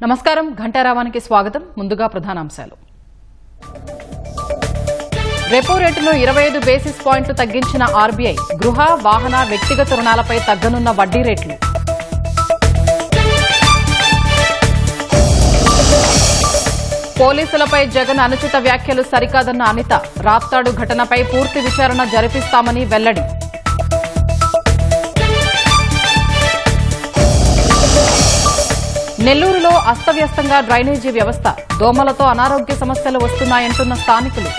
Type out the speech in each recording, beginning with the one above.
నమస్కారం ఘంటారావానికి స్వాగతం. ముందుగా ప్రధానాంశాలు. రెపో రేటును 25 బేసిస్ పాయింట్లు తగ్గించిన ఆర్బీఐ. గృహ, వాహన, వ్యక్తిగత రుణాలపై తగ్గనున్న వడ్డీ రేట్లు. పోలీసులపై జగన్ అనుచిత వ్యాఖ్యలు సరికాదన్న అనిత. రాప్తాడు ఘటనపై పూర్తి విచారణ జరిపిస్తామని వెల్లడి. నెల్లూరులో అస్తవ్యస్తంగా డ్రైనేజీ వ్యవస్థ. దోమలతో అనారోగ్య సమస్యలు వస్తున్నాయంటున్న స్థానికులు.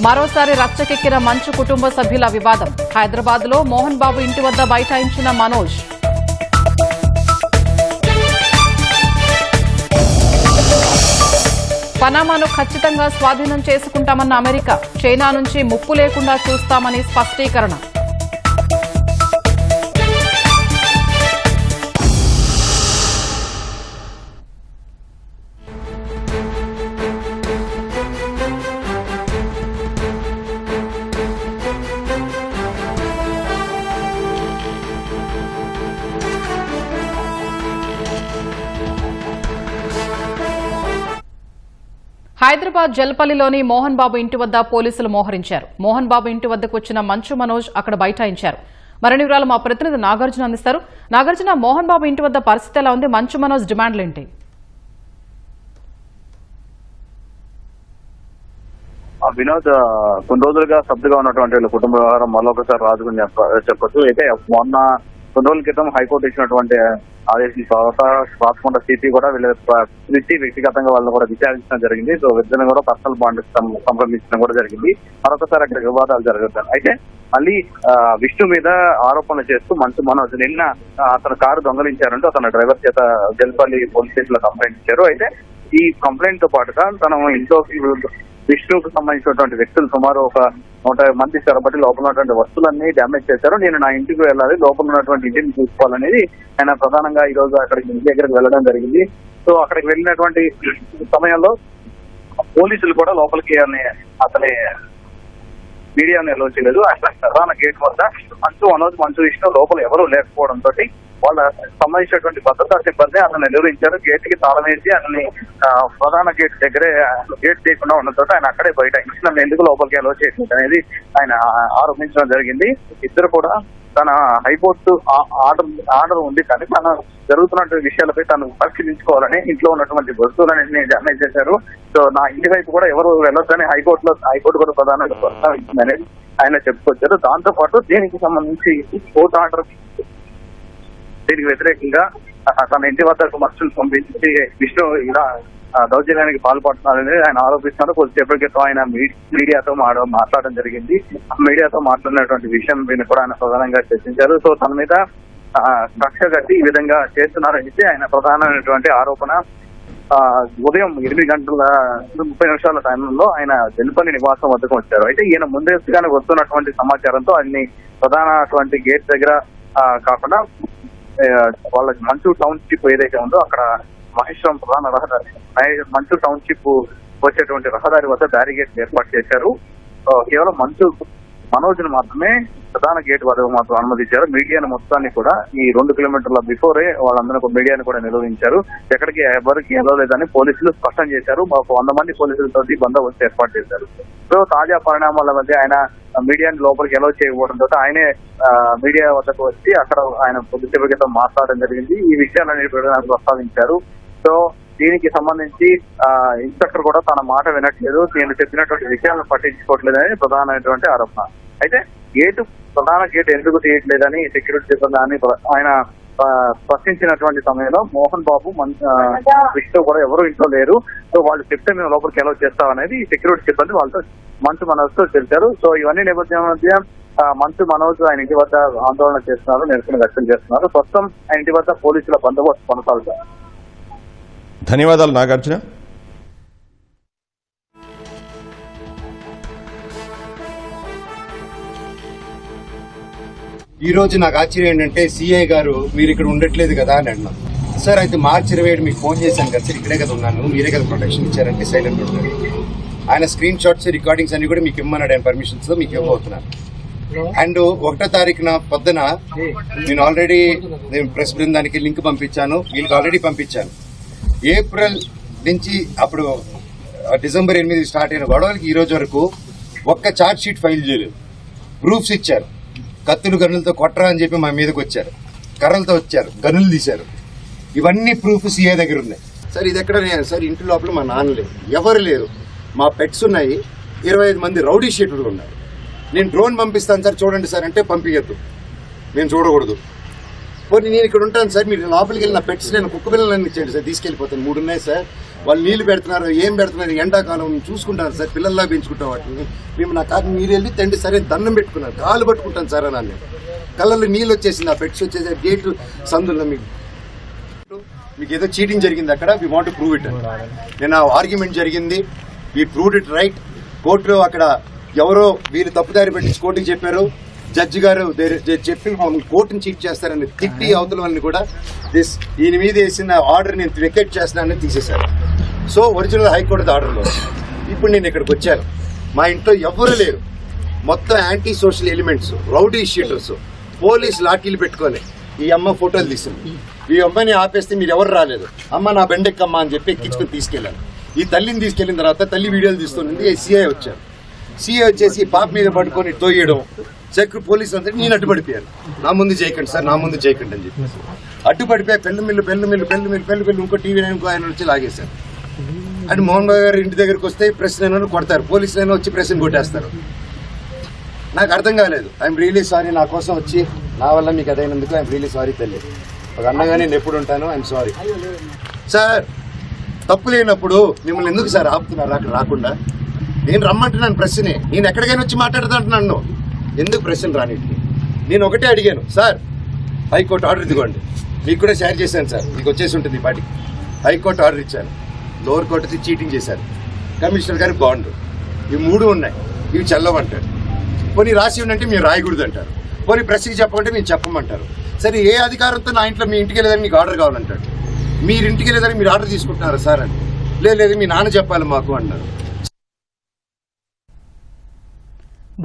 మరోసారి రచ్చకెక్కిన మంచు కుటుంబ సభ్యుల వివాదం. హైదరాబాద్లో మోహన్ బాబు ఇంటి వద్ద బైఠాయించిన మనోజ్. పనామాను ఖచ్చితంగా స్వాధీనం చేసుకుంటామన్న అమెరికా. చైనా నుంచి ముప్పు లేకుండా చూస్తామని స్పష్టీకరణ. హైదరాబాద్ జల్పల్లిలోని మోహన్ బాబు ఇంటి వద్ద పోలీసులు మోహరించారు. మోహన్ బాబు ఇంటి వద్దకు వచ్చిన మంచు మనోజ్ అక్కడ బైఠాయించారు. మరిన్ని వివరాలు మా ప్రతినిధి నాగార్జున అందిస్తారు. నాగార్జున, మోహన్ బాబు ఇంటి వద్ద పరిస్థితి ఎలా ఉంది? మంచు మనోజ్ డిమాండ్లేంటి? వినోద్, కొన్ని రోజులుగా స్తబ్దుగా ఉన్నటువంటి కుటుంబ వ్యవహారం మరొకసారి రాజుకుని చెప్పొచ్చు. అయితే మొన్న కొన్ని రోజుల క్రితం హైకోర్టు ఇచ్చినటువంటి ఆదేశం తర్వాత రాచకొండ సిపి కూడా వీళ్ళ వ్యక్తిగతంగా వాళ్ళని కూడా విచారించడం జరిగింది. సో ఇద్దరిని కూడా పర్సనల్ బాండ్ సంప్రదించడం కూడా జరిగింది. మరొకసారి అక్కడ వివాదాలు జరుగుతాయి. అయితే మళ్ళీ విష్ణు మీద ఆరోపణలు చేస్తూ మంచు మనోజ్ నిన్న అతను కారు దొంగలించారంటూ అతను డ్రైవర్ చేత జల్పల్లి పోలీస్ స్టేషన్ లో కంప్లైంట్ ఇచ్చారు. అయితే ఈ కంప్లైంట్ తో పాటుగా తన ఇంట్లోకి విష్ణుకు సంబంధించినటువంటి వ్యక్తులు సుమారు ఒక 150 మంది తరబడి లోపల ఉన్నటువంటి వస్తువులన్నీ డ్యామేజ్ చేశారు. నేను నా ఇంటికి వెళ్ళాలి, లోపల ఉన్నటువంటి ఇంటిని చూసుకోవాలనేది ఆయన ప్రధానంగా ఈ రోజు అక్కడికి ఇంటి దగ్గరకు వెళ్ళడం జరిగింది. సో అక్కడికి వెళ్ళినటువంటి సమయంలో పోలీసులు కూడా లోపలికి అతని మీడియాను ఎల్లో చేయలేదు. అక్కడ ప్రధాన గేట్ వద్ద మంచు విష్ణు లోపల ఎవరూ లేకపోవడంతో వాళ్ళ సంబంధించినటువంటి భద్రతా సిబ్బంది అతను నిర్వహించారు. గేట్ కి తాళం వేసి అతన్ని ప్రధాన గేట్ దగ్గరే గేట్ చేయకుండా ఉండడంతో ఆయన అక్కడే బయట ఇచ్చిన ఎందుకు లోపలికి అలో చేసింది అనేది ఆయన ఆరోపించడం జరిగింది. ఇద్దరు కూడా తన హైకోర్టు ఆర్డర్ ఉంది కానీ తన జరుగుతున్నటువంటి విషయాలపై తను పరిశీలించుకోవాలని ఇంట్లో ఉన్నటువంటి వస్తువులన్నింటినీ డ్యామేజ్ చేశారు. సో నా ఇంటి వైపు కూడా ఎవరు వెళ్ళొద్దని హైకోర్టు కూడా ప్రధానంగా ప్రస్తావించిందనేది ఆయన చెప్పుకొచ్చారు. దాంతో పాటు దీనికి సంబంధించి కోర్టు ఆర్డర్ దీనికి వ్యతిరేకంగా తన ఇంటి వద్దకు మనుషులు పంపించి విష్ణు ఇలా దౌర్జన్యానికి పాల్పడుతున్నారని ఆయన ఆరోపిస్తున్నారు. కొద్దిసేపటి క్రితం ఆయన మీడియాతో మాట్లాడడం జరిగింది. మీడియాతో మాట్లాడినటువంటి విషయం మీద కూడా ఆయన ప్రధానంగా చర్చించారు. సో తన మీద కక్ష కట్టి ఈ విధంగా చేస్తున్నారని ఆయన ప్రధానమైనటువంటి ఆరోపణ. ఉదయం 8:30 టైంలో ఆయన జల్పల్లి నివాసం వద్దకు వచ్చారు. అయితే ఈయన ముందస్తుగానే వస్తున్నటువంటి సమాచారంతో ఆయన్ని ప్రధానటువంటి గేట్ దగ్గర కాకుండా వాళ్ళ మంచు టౌన్షిప్ ఏదైతే ఉందో అక్కడ మహేశ్వరం ప్రధాన రహదారి మంచు టౌన్షిప్ వచ్చేటువంటి రహదారి వద్ద బ్యారిగేట్ ఏర్పాటు చేశారు. కేవలం మంచు మనోజ్ను మాత్రమే ప్రధాన గేట్ వద్ద మాత్రం అనుమతించారు. మీడియాను మొత్తాన్ని కూడా ఈ 2 కిలోమీటర్ల బిఫోరే వాళ్ళందరూ మీడియాను కూడా నిరోధించారు. ఎక్కడికి ఎవరికి వెళ్ళలేదని పోలీసులు స్పష్టం చేశారు. 100 మంది పోలీసులతో బందోబస్తు ఏర్పాటు చేశారు. సో తాజా పరిణామాల మధ్య ఆయన మీడియాని లోపలికి ఎలో చేయకపోవడంతో ఆయనే మీడియా వద్దకు వచ్చి అక్కడ ఆయన కొద్దిసేపటితో మాట్లాడడం జరిగింది. ఈ విషయాలన్నీ ప్రస్తావించారు. సో దీనికి సంబంధించి ఇన్స్పెక్టర్ కూడా తన మాట వినట్లేదు, నేను చెప్పినటువంటి విషయాలను పట్టించుకోవట్లేదని ప్రధానమైనటువంటి ఆరోపణ. అయితే ప్రధాన గేట్ ఎందుకు తీయట్లేదని సెక్యూరిటీ సిబ్బంది ఆయన స్పష్టించినటువంటి సమయంలో మోహన్ బాబు విష్ణు కూడా ఎవరు ఇంట్లో లేరు. సో వాళ్ళు చెప్తే మేము లోపలికి ఎలా చేస్తామనేది సెక్యూరిటీ సిబ్బంది వాళ్ళతో మంచు మనోజ్తో తెలిపారు. సో ఇవన్నీ నేపథ్యం మధ్య మంచు మనోజ్ ఆయన ఇంటి వద్ద ఆందోళన చేస్తున్నారు, నిరసన వ్యక్తం చేస్తున్నారు. ప్రస్తుతం ఆయన ఇంటి వద్ద పోలీసుల బందోబస్తు కొనసాగుతారు. ధన్యవాదాలు నాగార్జున. ఈ రోజు నాకు ఆశ్చర్యం ఏంటంటే సిఐ గారు మీరు ఇక్కడ ఉండట్లేదు కదా అని అన్నారు. సార్ అయితే మార్చి 27 మీకు ఫోన్ చేశాను కదా సార్, ఇక్కడే కదా ఉన్నాను, మీరే కదా ప్రొటెక్షన్ ఇచ్చారంటే సైలెంట్ ఉంటారు. ఆయన స్క్రీన్ షాట్స్ రికార్డింగ్స్ అన్ని కూడా మీకు ఇమ్మన్నాడు. ఆయన పర్మిషన్స్ తో మీకు ఇవ్వబోతున్నారు. అండ్ 1వ తారీఖున పొద్దున నేను ఆల్రెడీ ప్రెస్ బృందానికి లింక్ పంపించాను, వీళ్ళకి ఆల్రెడీ పంపించాను. ఏప్రిల్ నుంచి అప్పుడు డిసెంబర్ 8 స్టార్ట్ అయిన గొడవలకి ఈ రోజు వరకు ఒక్క ఛార్జ్ షీట్ ఫైల్ చేయలేదు. ప్రూఫ్స్ ఇచ్చారు, కత్తులు గన్నులతో కొట్టరా అని చెప్పి మా మీదకి వచ్చారు, కర్రలతో వచ్చారు, గన్నులు తీశారు. ఇవన్నీ ప్రూఫ్ సీఏ దగ్గర ఉన్నాయి. సార్ ఇది ఎక్కడ సార్ ఇంటి లోపల మా నాన్న లేరు, ఎవరు లేరు, మా పెట్స్ ఉన్నాయి, 25 మంది రౌడీ షీటర్లు ఉన్నారు. నేను డ్రోన్ పంపిస్తాను సార్ చూడండి సార్ అంటే పంపించద్దు, మేము చూడకూడదు. పోనీ నేను ఇక్కడ ఉంటాను సార్, మీరు లోపలికి వెళ్ళిన పెట్స్ నేను కుక్క పిల్లలన్నీ ఇచ్చేయండి సార్, తీసుకెళ్ళిపోతాను. 3 ఉన్నాయి సార్, వాళ్ళు నీళ్లు పెడుతున్నారు, ఏం పెడుతున్నారు, ఎండాకాలం చూసుకుంటాను సార్, పిల్లల్లా పెంచుకుంటాం వాటిని. మేము నా కాదు మీరు వెళ్ళి తండ్రి సరే దండం పెట్టుకున్నాను, కాలు పట్టుకుంటాను సార్ అని. కళ్ళల్లో నీళ్ళు వచ్చేసింది, ఆ పెట్స్ వచ్చేసి గేట్ సందుల్లో మీకు ఏదో చీటింగ్ జరిగింది అక్కడ, we want to prove it. నేను ఆ ఆర్గ్యుమెంట్ జరిగింది, వీ ప్రూవ్డ్ ఇట్ రైట్. కోర్టులో అక్కడ ఎవరో వీళ్ళు తప్పుదారి పెట్టి కోర్టుకి చెప్పారు, జడ్జి గారు చెప్పి కోర్టుని చీట్ చేస్తారని తిట్టి అవతల వాళ్ళని కూడా ఈయన మీద వేసిన ఆర్డర్ నేను వెకేట్ చేస్తున్నానని తీసేశారు. సో ఒరిజినల్ హైకోర్టు ఆర్డర్లో ఇప్పుడు నేను ఇక్కడికి వచ్చాను. మా ఇంట్లో ఎవరు లేరు, మొత్తం anti social elements, rowdy sheeters, police లాఠీలు పెట్టుకొని ఈ అమ్మ ఫోటోలు తీసింది. ఈ అమ్మాయిని ఆపేస్తే మీరు ఎవరు రాలేదు, అమ్మ నా బెండెక్కమ్మ అని చెప్పి ఎక్కించుకొని తీసుకెళ్ళాను. ఈ తల్లిని తీసుకెళ్లిన తర్వాత తల్లి వీడియోలు తీస్తుంది. సిఐ వచ్చారు, సిఐ వచ్చేసి పాప మీద పట్టుకొని తోయడం, పోలీసు అందరూ నేను అడ్డుపడిపోయాను. నా ముందు చేయకండి సార్, నా ముందు చేయకండి అని చెప్పేసి అడ్డుపడిపోయా. పెళ్లి మిల్లు ఇంకో టీవీ ఇంకో ఆయన వచ్చి లాగేశారు. అండ్ మోహన్ బాబు గారు ఇంటి దగ్గరికి వస్తే ప్రెస్ నేను కొడతారు, పోలీసులు వచ్చి ప్రెస్ని కొట్టేస్తారు. నాకు అర్థం కాలేదు. ఐఎమ్ రియలీ సారీ, నా కోసం వచ్చి నా వల్ల మీకు అదైనందుకు ఐఎమ్ రియలీ సారీ తల్లి. ఒక అన్నగా నేను ఎప్పుడు ఉంటాను, ఐఎమ్ సారీ సార్. తప్పు లేనప్పుడు మిమ్మల్ని ఎందుకు సార్ ఆపుతున్నారు అక్కడ రాకుండా? నేను రమ్మంటున్నాను ప్రెస్ని, నేను ఎక్కడికైనా వచ్చి మాట్లాడుతుంటున్నాను, ఎందుకు ప్రెస్ని రానిటికి? నేను ఒకటే అడిగాను సార్, హైకోర్టు ఆర్డర్ ఇదిగోండి, మీకు కూడా షేర్ చేశాను సార్, మీకు వచ్చేసి ఉంటుంది ఈ పాటికి. హైకోర్టు ఆర్డర్ ఇచ్చాను, లోవర్ కోర్టు చీటింగ్ చేశారు, కమిషనర్ గారికి బాండ్, ఇవి 3 ఉన్నాయి, ఇవి చల్లవంటారు. పోనీ రాసి ఉందంటే మీరు రాయకూడదు అంటారు, పోనీ ప్రెస్కి చెప్పమంటే మేము చెప్పమంటారు. సరే ఏ అధికారంతో నా ఇంట్లో మీ ఇంటికి వెళ్ళేదని మీకు ఆర్డర్ కావాలంటాడు, మీరు ఇంటికి వెళ్ళేదని మీరు ఆర్డర్ తీసుకుంటున్నారా సార్ అని. లేదు మీ నాన్న చెప్పాలి మాకు అన్నారు.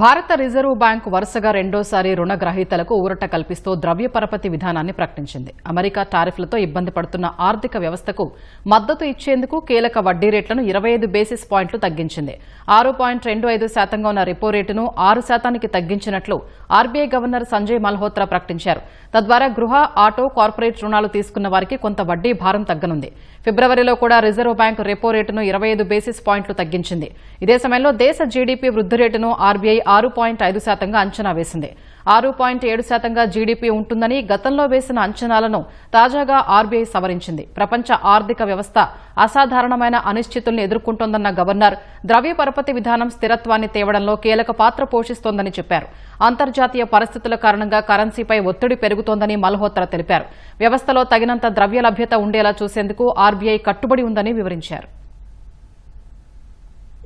భారత రిజర్వ్ బ్యాంకు వరుసగా రెండోసారి రుణగ్రహీతలకు ఊరట కల్పిస్తూ ద్రవ్య పరపతి విధానాన్ని ప్రకటించింది. అమెరికా టారిఫ్లతో ఇబ్బంది పడుతున్న ఆర్థిక వ్యవస్థకు మద్దతు ఇచ్చేందుకు కీలక వడ్డీ రేట్లను 25 బేసిస్ పాయింట్లు తగ్గించింది. 6.25% ఉన్న రెపో రేటును 6% తగ్గించినట్లు ఆర్బీఐ గవర్నర్ సంజయ్ మల్హోత్రా ప్రకటించారు. తద్వారా గృహ, ఆటో, కార్పొరేట్ రుణాలు తీసుకున్న వారికి కొంత వడ్డీ భారం తగ్గనుంది. ఫిబ్రవరిలో కూడా రిజర్వ్ బ్యాంకు రెపో రేటును 25 బేసిస్ పాయింట్లు తగ్గించింది. ఇదే సమయంలో దేశ జీడీపీ వృద్ధి రేటును ఆర్బీఐ 6.5% అంచనా వేసింది. 6.7% జీడీపీ ఉంటుందని గతంలో వేసిన అంచనాలను తాజాగా ఆర్బీఐ సవరించింది. ప్రపంచ ఆర్థిక వ్యవస్థ అసాధారణమైన అనిశ్చితుల్ని ఎదుర్కొంటోందన్న గవర్నర్ ద్రవ్య పరపతి విధానం స్థిరత్వాన్ని తేవడంలో కీలక పాత్ర పోషిస్తోందని చెప్పారు. అంతర్జాతీయ పరిస్థితుల కారణంగా కరెన్సీపై ఒత్తిడి పెరుగుతోందని మల్హోత్రా తెలిపారు. వ్యవస్థలో తగినంత ద్రవ్య లభ్యత ఉండేలా చూసేందుకు ఆర్బీఐ కట్టుబడి ఉందని వివరించారు.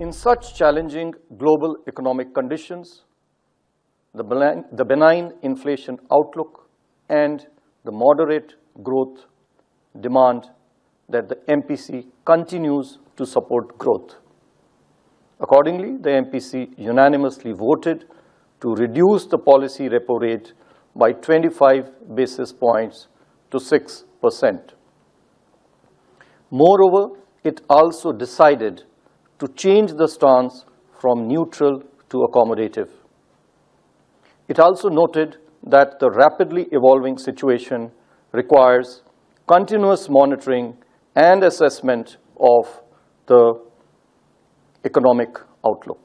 In such challenging global economic conditions, the benign inflation outlook and the moderate growth demand that the MPC continues to support growth. Accordingly, the MPC unanimously voted to reduce the policy repo rate by 25 basis points to 6%. Moreover, it also decided to change the stance from neutral to accommodative. It also noted that the rapidly evolving situation requires continuous monitoring and assessment of the economic outlook.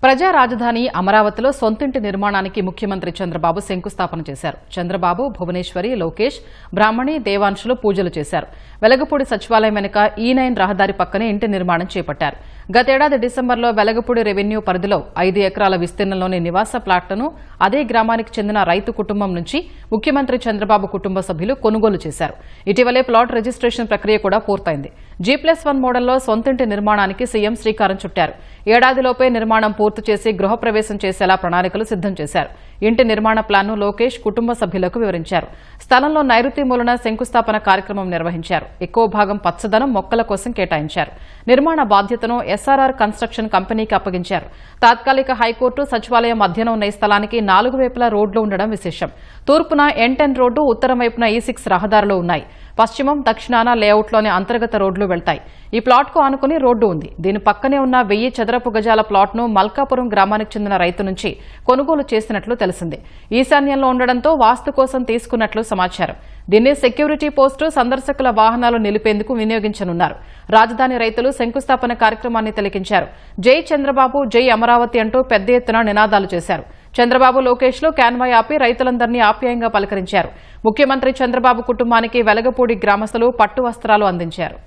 ప్రజా రాజధాని అమరావతిలో సొంతింటి నిర్మాణానికి ముఖ్యమంత్రి చంద్రబాబు శంకుస్థాపన చేశారు. చంద్రబాబు, భువనేశ్వరి, లోకేష్, బ్రాహ్మణి, దేవాంశులు పూజలు చేశారు. వెలగపూడి సచివాలయం వెనుక E9 రహదారి పక్కనే ఇంటి నిర్మాణం చేపట్టారు. గతేడాది డిసెంబర్లో వెలగపూడి రెవెన్యూ పరిధిలో 5 ఎకరాల విస్తీర్ణంలోని నివాస ప్లాట్లను అదే గ్రామానికి చెందిన రైతు కుటుంబం నుంచి ముఖ్యమంత్రి చంద్రబాబు కుటుంబ సభ్యులు కొనుగోలు చేశారు. ఇటీవలే ప్లాట్ రిజిస్ట్రేషన్ ప్రక్రియ కూడా పూర్తయింది. G+1 మోడల్లో సొంతింటి నిర్మాణానికి సీఎం శ్రీకారం చుట్టారు. ఏడాదిలోపే నిర్మాణం పూర్తి చేసి గృహప్రవేశం చేసేలా ప్రణాళికలు సిద్ధం చేశారు. ఇంటి నిర్మాణ ప్లాన్ను లోకేష్ కుటుంబ సభ్యులకు వివరించారు. స్థలంలో నైరుతి మూలన శంకుస్థాపన కార్యక్రమం నిర్వహించారు. ఎక్కువ భాగం పచ్చదనం మొక్కల కోసం కేటాయించారు. నిర్మాణ బాధ్యతను SRR కన్స్ట్రక్షన్ కంపెనీకి అప్పగించారు. తాత్కాలిక హైకోర్టు సచివాలయం మధ్యన ఉన్న ఈ స్థలానికి 4 వైపులా రోడ్లు ఉండడం విశేషం. తూర్పున N10 రోడ్డు, ఉత్తరం వైపున E6 రహదారులు ఉన్నాయి. పశ్చిమం, దక్షిణాన లేఅవుట్లోని అంతర్గత రోడ్లు వెళ్తాయి. ఈ ప్లాట్కు ఆనుకుని రోడ్డు ఉంది. దీని పక్కనే ఉన్న 1000 చదరపు గజాల ప్లాట్ను మల్కాపురం గ్రామానికి చెందిన రైతు నుంచి కొనుగోలు చేసినట్లు తెలిసింది. ఈశాన్యంలో ఉండడంతో వాస్తు కోసం తీసుకున్నట్లు సమాచారం. దీన్ని సెక్యూరిటీ పోస్టు, సందర్శకుల వాహనాలు నిలిపేందుకు వినియోగించనున్నారు. రాజధాని రైతులు శంకుస్థాపన కార్యక్రమాన్ని తిలకించారు. జై చంద్రబాబు, జై అమరావతి అంటూ పెద్ద ఎత్తున నినాదాలు చేశారు. చంద్రబాబు, లోకేష్లు కాన్వాయ్ ఆపి రైతులందరినీ ఆప్యాయంగా పలకరించారు. ముఖ్యమంత్రి చంద్రబాబు కుటుంబానికి వెలగపూడి గ్రామస్తులు పట్టు వస్త్రాలు అందించారు.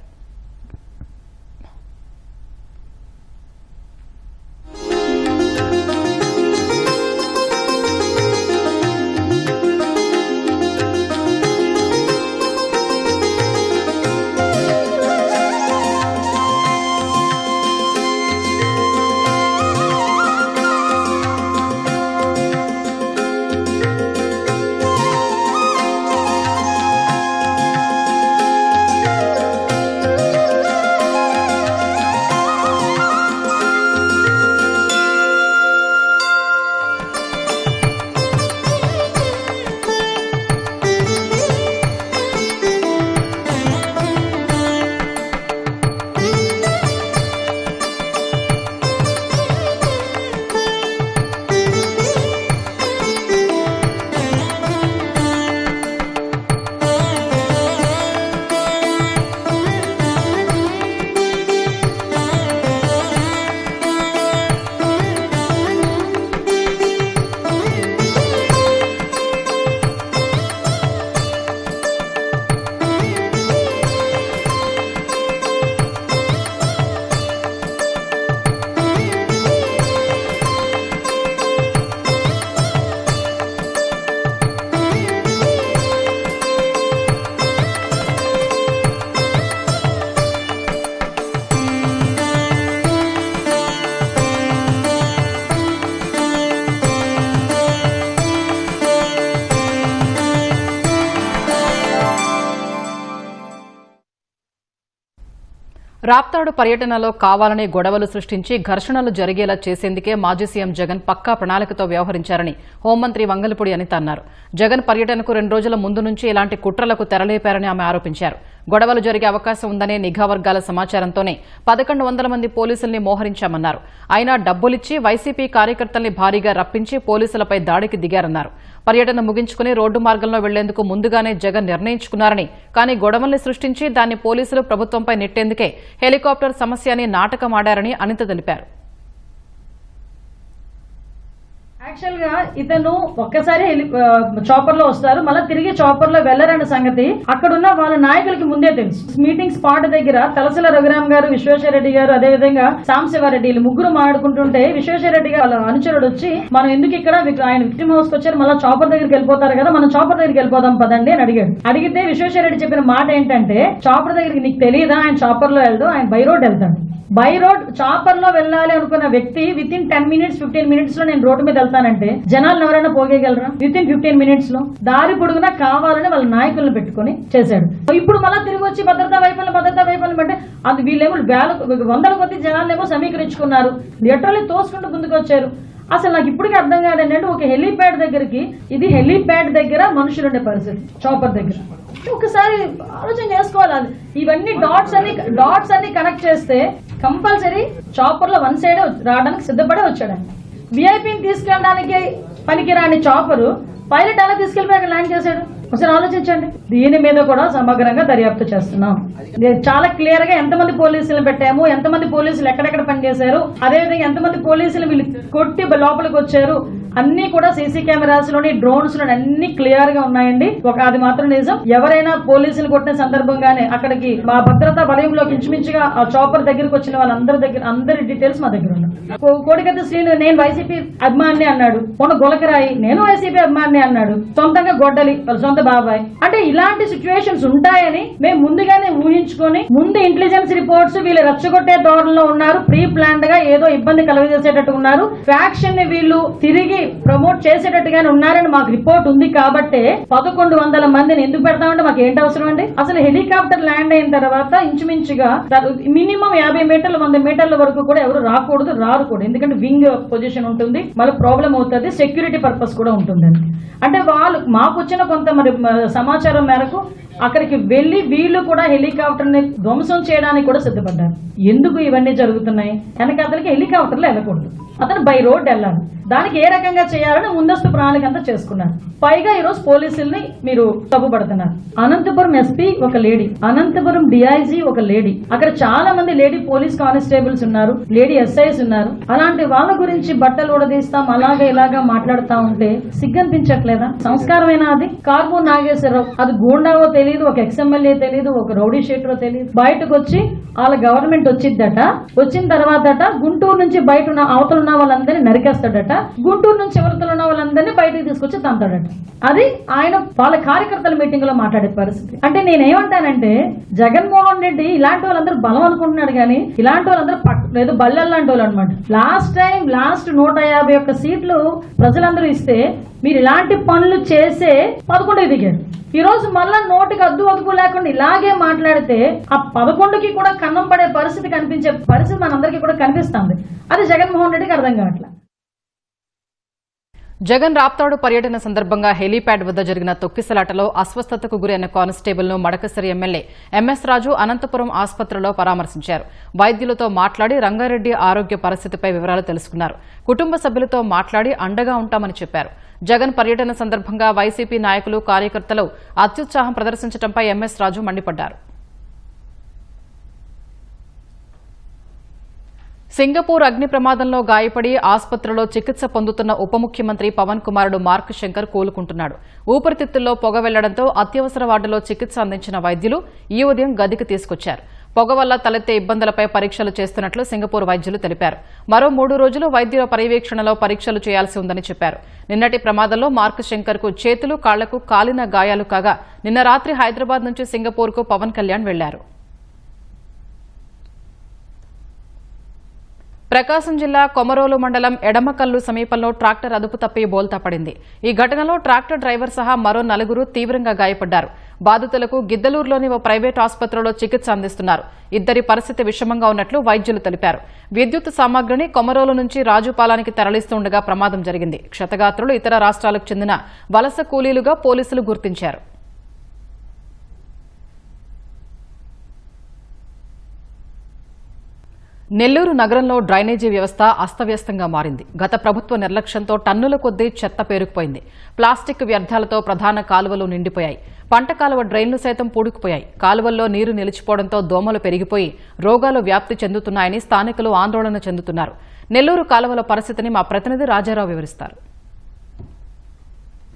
రాప్తాడు పర్యటనలో కావాలని గొడవలు సృష్టించి ఘర్షణలు జరిగేలా చేసేందుకే మాజీ సీఎం జగన్ పక్కా ప్రణాళికతో వ్యవహరించారని హోంమంత్రి వంగలపూడి అనిత అన్నారు. జగన్ పర్యటనకు 2 రోజుల ముందు నుంచి ఇలాంటి కుట్రలకు తెరలేపారని ఆమె ఆరోపించారు. గొడవలు జరిగే అవకాశం ఉందనే నిఘా వర్గాల సమాచారంతోనే 1100 మంది పోలీసుల్ని మోహరించామన్నారు. అయినా డబ్బులిచ్చి వైసీపీ కార్యకర్తల్ని భారీగా రప్పించి పోలీసులపై దాడికి దిగారన్నారు. పర్యటన ముగించుకుని రోడ్డు మార్గంలో వెళ్లేందుకు ముందుగానే జగన్ నిర్ణయించుకున్నారని, కానీ గొడవల్ని సృష్టించి దాన్ని పోలీసులు ప్రభుత్వంపై నెట్టేందుకే హెలికాప్టర్ సమస్యని నాటకమాడారని అనిత తెలిపారు. యాక్చువల్ గా ఇతను ఒక్కసారి చాపర్ లో వస్తారు, మళ్ళీ తిరిగి చాపర్ లో వెళ్లరన్న సంగతి అక్కడున్న వాళ్ళ నాయకులకి ముందే తెలుసు. మీటింగ్ స్పాట్ దగ్గర తలసిల రఘురామ్ గారు, విశ్వేశ్వరరెడ్డి గారు, అదే విధంగా సాంబశివారెడ్డి ముగ్గురు మాట్లాడుకుంటుంటే విశ్వేశ్వరరెడ్డి గారు వాళ్ళ అనుచరుడు వచ్చి, మనం ఎందుకు ఇక్కడ ఆయన విక్టిమ్ హౌస్ కి వచ్చారు, మళ్ళీ చాపర్ దగ్గరికి వెళ్ళిపోతారు కదా, మనం చాపర్ దగ్గరికి వెళ్ళిపోదాం పదండి అని అడిగాడు. అడిగితే విశ్వేశ్వరరెడ్డి చెప్పిన మాట ఏంటంటే, చాపర్ దగ్గరికి నీకు తెలియదా, ఆయన చాపర్ లో వెళ్దాం, ఆయన బై రోడ్ వెళ్తాడు. బై రోడ్ చాపర్ లో వెళ్ళాలి అనుకున్న వ్యక్తి విత్ ఇన్ 10 minutes 15 minutes లో నేను రోడ్డు మీద వెళ్తానంటే జనాలు ఎవరైనా పోగేయగలరా? విత్ ఇన్ 15 minutes లో దారి పొడుగునా కావాలని వాళ్ళ నాయకులను పెట్టుకుని చేశాడు. ఇప్పుడు మళ్ళా తిరిగి వచ్చి భద్రతా వైఫల్యం అంటే అది వీళ్ళేమో వందల కొద్ది జనాలనేమో సమీకరించుకున్నారు, లిటరల్లీ తోసుకుంటూ ముందుకు వచ్చారు. అసలు నాకు ఇప్పటికీ అర్థం కాదండి, ఒక హెలీప్యాడ్ దగ్గరికి, ఇది హెలీప్యాడ్ దగ్గర మనుషులు ఉండే పరిస్థితి, చాపర్ దగ్గర. ఒకసారి ఆలోచన చేసుకోవాలి. ఇవన్నీ డాట్స్ అన్ని కనెక్ట్ చేస్తే కంపల్సరీ చాపర్ లో 1 సైడ్ రావడానికి సిద్ధపడే వచ్చాడు. విఐపీని తీసుకెళ్ళడానికి పనికిరాని చాపరు పైలట్ ఎలా తీసుకెళ్ళిపోయి ల్యాండ్ చేశాడు? ఒకసారి ఆలోచించండి. దీని మీద కూడా సమగ్రంగా దర్యాప్తు చేస్తున్నాం. చాలా క్లియర్ గా ఎంతమంది పోలీసులు పెట్టాము, ఎంతమంది పోలీసులు ఎక్కడెక్కడ పనిచేశారు, అదేవిధంగా ఎంతమంది పోలీసులు వీళ్ళు కొట్టి లోపలికి వచ్చారు అన్ని కూడా సీసీ కెమెరాస్ లోని డ్రోన్స్ లోని అన్ని క్లియర్ గా ఉన్నాయండి. అది మాత్రం నిజం. ఎవరైనా పోలీసులు కొట్టిన సందర్భంగానే అక్కడికి మా భద్రతా వలయంలోకి ఇంచుమించుగా ఆ చాపర్ దగ్గరకు వచ్చిన వాళ్ళందరి దగ్గర అందరి డీటెయిల్స్ మా దగ్గర ఉన్నాయి. కోడికత్తి శ్రీను నేను వైసీపీ అభిమాని అన్నాడు, మొన్న గులకరాయి నేను వైసీపీ అభిమాని అన్నాడు, సొంతంగా గొడ్డలి వాళ్ళ సొంత బాబాయ్. అంటే ఇలాంటి సిచ్యువేషన్స్ ఉంటాయని మేము ముందుగానే ఊహించుకొని ముందు ఇంటెలిజెన్స్ రిపోర్ట్స్ వీళ్ళు రెచ్చగొట్టే ధోరణిలో ఉన్నారు, ప్రీ ప్లాన్డ్ గా ఏదో ఇబ్బంది కలుగజేసేటట్టు ఉన్నారు, ఫ్యాక్షన్ ని వీళ్ళు తిరిగి ప్రమోట్ చేసేటట్టుగానే ఉన్నారని మాకు రిపోర్ట్ ఉంది. కాబట్టి 1100 మందిని ఎందుకు పెడతామంటే మాకు ఏంటి అవసరం అండి? అసలు హెలికాప్టర్ ల్యాండ్ అయిన తర్వాత ఇంచుమించుగా మినిమం 50 మీటర్లు 100 మీటర్ల వరకు కూడా ఎవరు రాకూడదు, రారు కూడా. ఎందుకంటే వింగ్ పొజిషన్ ఉంటుంది, మళ్ళీ ప్రాబ్లం అవుతుంది, సెక్యూరిటీ పర్పస్ కూడా ఉంటుందండి. అంటే వాళ్ళు మాకు వచ్చిన కొంత మరి సమాచారం మేరకు అక్కడికి వెళ్లి వీళ్ళు కూడా హెలికాప్టర్ ని ధ్వంసం చేయడానికి కూడా సిద్ధపడ్డారు. ఎందుకు ఇవన్నీ జరుగుతున్నాయి? వెనకాతలకి హెలికాప్టర్లో వెళ్ళకూడదు, అతను బై రోడ్ వెళ్ళాలి. దానికి ఏ రకంగా చేయాలని ముందస్తు ప్రణాళిక అంతా చేసుకున్నారు. పైగా ఈరోజు పోలీసుల్ని మీరు తప్పుపడుతున్నారు. అనంతపురం ఎస్పీ ఒక లేడీ, అనంతపురం డిఐజీ ఒక లేడీ, అక్కడ చాలా మంది లేడీ పోలీస్ కానిస్టేబుల్స్ ఉన్నారు, లేడీ ఎస్ఐస్ ఉన్నారు. అలాంటి వాళ్ళ గురించి బట్టలు ఉడదీస్తాం అలాగా ఇలాగా మాట్లాడుతా ఉంటే సిగ్గనిపించట్లేదా? సంస్కారమైన అది? కార్మూర్ నాగేశ్వరరావు అది గూండావో తెలియదు, ఒక ఎక్స్ఎమ్మెల్యే తెలియదు, ఒక రౌడీ షీటరో తెలియదు, బయటకు వచ్చి వాళ్ళ గవర్నమెంట్ వచ్చిద్దట, వచ్చిన తర్వాతట గుంటూరు నుంచి బయట ఉన్న అవతల ఉన్న వాళ్ళందరినీ నరికేస్తాడట, గుంటూరు నుంచి ఎవరితో ఉన్న వాళ్ళందరినీ బయటకు తీసుకొచ్చి తంతాడట. అది ఆయన వాళ్ళ కార్యకర్తల మీటింగ్ లో మాట్లాడే పరిస్థితి. అంటే నేనేమంటానంటే జగన్మోహన్ రెడ్డి ఇలాంటి వాళ్ళందరూ బలం అనుకుంటున్నాడు కానీ ఇలాంటి వాళ్ళందరూ లేదు బల్లెల్లాంటి వాళ్ళు అనమాట. లాస్ట్ 151 సీట్లు ప్రజలందరూ ఇస్తే మీరు ఇలాంటి పనులు చేసే 11 దిగారు. ఈ రోజు మళ్ళా నోటికి అద్దు లేకుండా ఇలాగే మాట్లాడితే ఆ 11కి కూడా కన్నం పడే పరిస్థితి కనిపించే పరిస్థితి మనందరికీ కూడా కనిపిస్తుంది. అది జగన్మోహన్ రెడ్డికి అర్థం కావట్లేదు. జగన్ రాప్తాడు పర్యటన సందర్భంగా హెలీప్యాడ్ వద్ద జరిగిన తొక్కిసలాటలో అస్వస్థతకు గురైన కానిస్టేబుల్ ను మడకసిరి ఎమ్మెల్యే ఎంఎస్ రాజు అనంతపురం ఆసుపత్రిలో పరామర్శించారు. వైద్యులతో మాట్లాడి రంగారెడ్డి ఆరోగ్య పరిస్థితిపై వివరాలు తెలుసుకున్నారు. కుటుంబ సభ్యులతో మాట్లాడి అండగా ఉంటామని చెప్పారు. జగన్ పర్యటన సందర్భంగా వైసీపీ నాయకులు కార్యకర్తలు అత్యుత్సాహం ప్రదర్శించడంపై ఎంఎస్ రాజు మండిపడ్డారు. సింగపూర్ అగ్ని ప్రమాదంలో గాయపడి ఆసుపత్రిలో చికిత్స పొందుతున్న ఉప ముఖ్యమంత్రి పవన్ కుమారుడు మార్క్ శంకర్ కోలుకుంటున్నాడు. ఊపిరితిత్తుల్లో పొగ వెళ్లడంతో అత్యవసర వార్డులో చికిత్స అందించిన వైద్యులు ఈ ఉదయం గదికి తీసుకొచ్చారు. పొగ వల్ల తలెత్తే ఇబ్బందులపై పరీక్షలు చేస్తున్నట్లు సింగపూర్ వైద్యులు తెలిపారు. మరో 3 రోజులు వైద్యుల పర్యవేక్షణలో పరీక్షలు చేయాల్సి ఉందని చెప్పారు. నిన్నటి ప్రమాదంలో మార్క్ శంకర్ కు చేతులు కాళ్లకు కాలిన గాయాలు కాగా నిన్న రాత్రి హైదరాబాద్ నుంచి సింగపూర్ కు పవన్ కళ్యాణ్ వెళ్లారు. ప్రకాశం జిల్లా కొమరోలు మండలం ఎడమకల్లు సమీపంలో ట్రాక్టర్ అదుపు తప్పి బోల్తా పడింది. ఈ ఘటనలో ట్రాక్టర్ డ్రైవర్ సహా మరో 4 తీవ్రంగా గాయపడ్డారు. బాధితులకు గిద్దలూరులోని ఓ ప్రైవేట్ ఆసుపత్రిలో చికిత్స అందిస్తున్నారు. ఇద్దరి పరిస్థితి విషమంగా ఉన్నట్లు వైద్యులు తెలిపారు. విద్యుత్ సామాగ్రిని కొమరోలు నుంచి రాజుపాలానికి తరలిస్తుండగా ప్రమాదం జరిగింది. క్షతగాత్రులు ఇతర రాష్ట్రాలకు చెందిన వలస కూలీలుగా పోలీసులు గుర్తించారు. నెల్లూరు నగరంలో డ్రైనేజీ వ్యవస్థ అస్తవ్యస్తంగా మారింది. గత ప్రభుత్వ నిర్లక్ష్యంతో టన్నుల కొద్దీ చెత్త పేరుకుపోయింది. ప్లాస్టిక్ వ్యర్థాలతో ప్రధాన కాలువలు నిండిపోయాయి. పంట కాలువ డ్రైన్లు సైతం పూడుకుపోయాయి. కాలువల్లో నీరు నిలిచిపోవడంతో దోమలు పెరిగిపోయి రోగాలు వ్యాప్తి చెందుతున్నాయని స్థానికులు ఆందోళన చెందుతున్నారు. నెల్లూరు కాలువల పరిస్థితిని మా ప్రతినిధి రాజారావు వివరిస్తారు.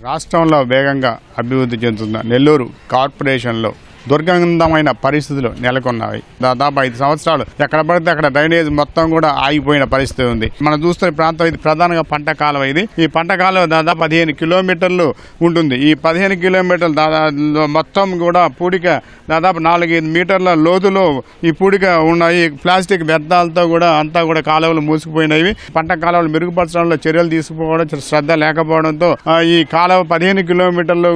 రాష్ట్రంలో వేగంగా అభివృద్ధి చెందుతున్న నెల్లూరు కార్పొరేషన్లో దుర్గంధమైన పరిస్థితులు నెలకొన్నాయి. దాదాపు 5 సంవత్సరాలు ఎక్కడ పడితే అక్కడ డ్రైనేజ్ మొత్తం కూడా ఆగిపోయిన పరిస్థితి ఉంది. మనం చూస్తున్న ప్రాంతం ఇది ప్రధానంగా పంట కాలువ. ఇది ఈ పంట కాలువ దాదాపు 15 కిలోమీటర్లు ఉంటుంది. ఈ 15 కిలోమీటర్లు మొత్తం కూడా పూడిక దాదాపు 4-5 మీటర్ల లోతులో ఈ పూడిక ఉన్నాయి. ప్లాస్టిక్ వ్యర్థాలతో కూడా అంతా కూడా కాలువలు మూసుకుపోయినవి. పంట కాలువలు మెరుగుపరచడంలో చర్యలు తీసుకోవడం శ్రద్ధ లేకపోవడంతో ఈ కాలువ 15 కిలోమీటర్లు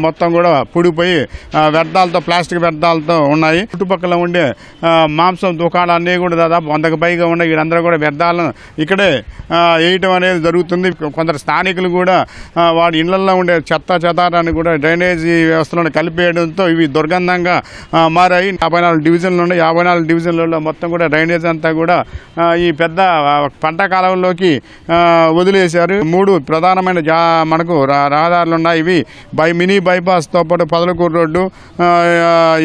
మొత్తం కూడా పూడిపోయి వ్యర్థాలతో ప్లాస్టిక్ వ్యర్థాలతో ఉన్నాయి. చుట్టుపక్కల ఉండే మాంసం దుకాణాలన్నీ కూడా దాదాపు 100కు పైగా ఉన్నాయి. వీరందరూ కూడా వ్యర్థాలను ఇక్కడే వేయటం అనేది జరుగుతుంది. కొందరు స్థానికులు కూడా వాడి ఇళ్లలో ఉండే చెదారాన్ని కూడా డ్రైనేజీ వ్యవస్థలో కలిపేయడంతో ఇవి దుర్గంధంగా మారాయి. 54 డివిజన్లు ఉన్నాయి. 54 డివిజన్లలో మొత్తం కూడా డ్రైనేజ్ అంతా కూడా ఈ పెద్ద పంట కాలంలోకి వదిలేశారు. 3 ప్రధానమైన మనకు రహదారులు ఉన్నాయి. ఇవి మినీ బైపాస్తో పాటు పొదలకూరు రోడ్డు,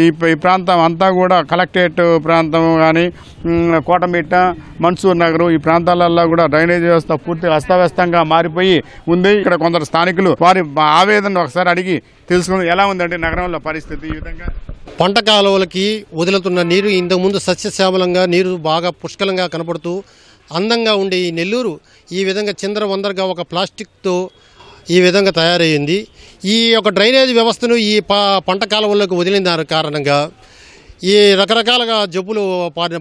ఈ ప్రాంతం అంతా కూడా కలెక్టరేట్ ప్రాంతం కానీ కోటమిట్ట మన్సూర్ నగరు ఈ ప్రాంతాలలో కూడా డ్రైనేజ్ వ్యవస్థ పూర్తిగా అస్తవ్యస్తంగా మారిపోయి ఉంది. ఇక్కడ కొందరు స్థానికులు వారి ఆవేదన ఒకసారి అడిగి తెలుసుకుంది ఎలా ఉందండి నగరంలో పరిస్థితి ఈ విధంగా. పంట కాలువలకి వదులుతున్న నీరు ఇంతకుముందు సస్యశ్యామలంగా నీరు బాగా పుష్కలంగా కనపడుతూ అందంగా ఉండే ఈ నెల్లూరు ఈ విధంగా చిందరవందరగా ఒక ప్లాస్టిక్తో ఈ విధంగా తయారయ్యింది. ఈ యొక్క డ్రైనేజ్ వ్యవస్థను ఈ పంట కాలువల్లోకి వదిలిన దాని కారణంగా ఈ రకరకాలుగా జబ్బులు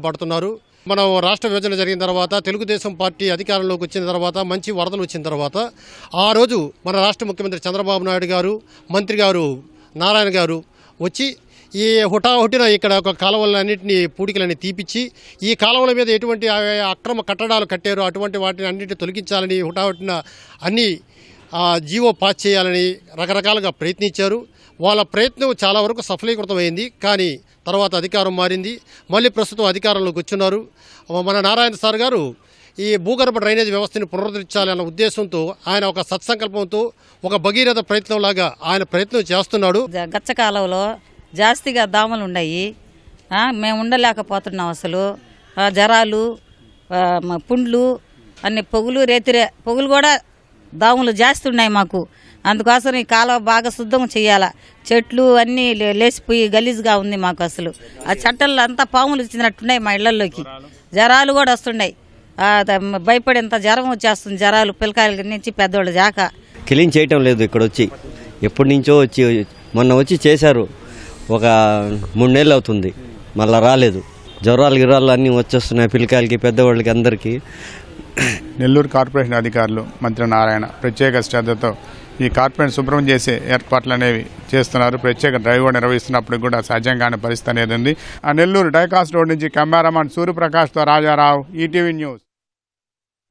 పడుతున్నారు. మనం రాష్ట్ర విభజన జరిగిన తర్వాత తెలుగుదేశం పార్టీ అధికారంలోకి వచ్చిన తర్వాత మంచి వరదలు వచ్చిన తర్వాత ఆ రోజు మన రాష్ట్ర ముఖ్యమంత్రి చంద్రబాబు నాయుడు గారు మంత్రి గారు నారాయణ గారు వచ్చి ఈ హుటాహుటిన ఇక్కడ ఒక కాలువలన్నింటినీ పూడికలన్నీ తీపిచ్చి ఈ కాలువల మీద ఎటువంటి అక్రమ కట్టడాలు కట్టారో అటువంటి వాటిని అన్నింటినీ తొలగించాలని హుటాహుటిన అన్ని జీవో పాస్ చేయాలని రకరకాలుగా ప్రయత్నించారు. వాళ్ళ ప్రయత్నం చాలా వరకు సఫలీకృతమైంది. కానీ తర్వాత అధికారం మారింది. మళ్ళీ ప్రస్తుతం అధికారంలోకి వచ్చున్నారు. మన నారాయణ సార్ గారు ఈ భూగర్భ డ్రైనేజ్ వ్యవస్థని పునరుద్ధరించాలన్న ఉద్దేశంతో ఆయన ఒక సత్సంకల్పంతో ఒక భగీరథ ప్రయత్నంలాగా ఆయన ప్రయత్నం చేస్తున్నాడు. గచ్చ కాలువలో జాస్తిగా దోమలు ఉన్నాయి. మేము ఉండలేకపోతున్నాం. అసలు జ్వరాలు పుండ్లు అన్ని పొగులు కూడా దోమలు జాస్తి ఉన్నాయి మాకు. అందుకోసం ఈ కాలువ బాగా శుద్ధం చేయాలా. చెట్లు అన్నీ లేచిపోయి గలీజ్గా ఉంది మాకు. అసలు ఆ చట్టంలో అంతా పాములు ఇచ్చినట్టున్నాయి మా ఇళ్లలోకి. జ్వరాలు కూడా వస్తున్నాయి. భయపడేంత జ్వరం వచ్చేస్తుంది. జ్వరాలు పిల్లకాయల నుంచి పెద్దోళ్ళ దాకా క్లీన్ చేయటం లేదు. ఇక్కడ వచ్చి ఎప్పటి నుంచో మొన్న వచ్చి చేశారు. ఒక 3 నెలలు అవుతుంది, మళ్ళీ రాలేదు. జ్వరాలు అన్నీ వచ్చేస్తున్నాయి పిల్లకాయలకి పెద్దవాళ్ళకి అందరికీ. నెల్లూరు కార్పొరేషన్ అధికారులు మంత్రి నారాయణ ప్రత్యేక శ్రద్ధతో ఈ కార్పొరేషన్ శుభ్రం చేసే ఏర్పాట్లు అనేవి చేస్తున్నారు. ప్రత్యేక డ్రైవ్ కూడా నిర్వహిస్తున్నప్పుడు కూడా సహజంగానే పరిస్థితి అనేది ఉంది. ఆ నెల్లూరు డైకాస్ట్ రోడ్ నుంచి కెమెరామాన్ సూర్యప్రకాష్తో రాజారావు, ఈటీవీ న్యూస్.